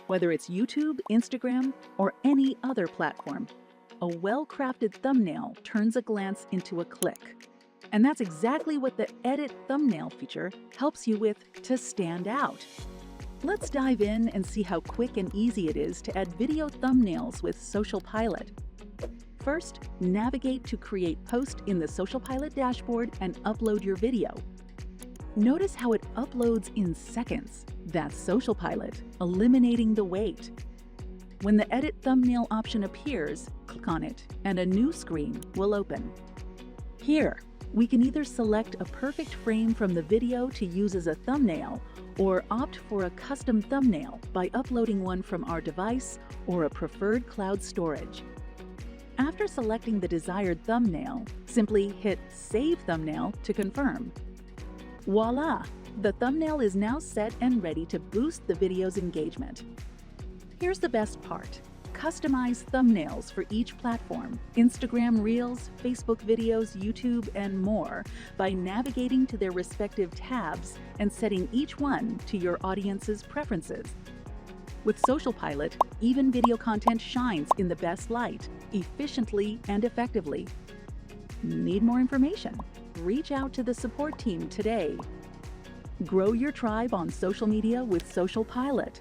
Whether it's YouTube, Instagram, or any other platform, a well-crafted thumbnail turns a glance into a click. And that's exactly what the Edit Thumbnail feature helps you with to stand out. Let's dive in and see how quick and easy it is to add video thumbnails with SocialPilot. First, navigate to Create Post in the SocialPilot dashboard and upload your video. Notice how it uploads in seconds. That's SocialPilot, eliminating the wait. When the Edit Thumbnail option appears, click on it, and a new screen will open. Here, we can either select a perfect frame from the video to use as a thumbnail, or opt for a custom thumbnail by uploading one from our device or a preferred cloud storage. After selecting the desired thumbnail, simply hit Save Thumbnail to confirm. Voila! The thumbnail is now set and ready to boost the video's engagement. Here's the best part. Customize thumbnails for each platform, Instagram Reels, Facebook videos, YouTube, and more by navigating to their respective tabs and setting each one to your audience's preferences. With SocialPilot, even video content shines in the best light, efficiently and effectively. Need more information? Reach out to the support team today. Grow your tribe on social media with SocialPilot.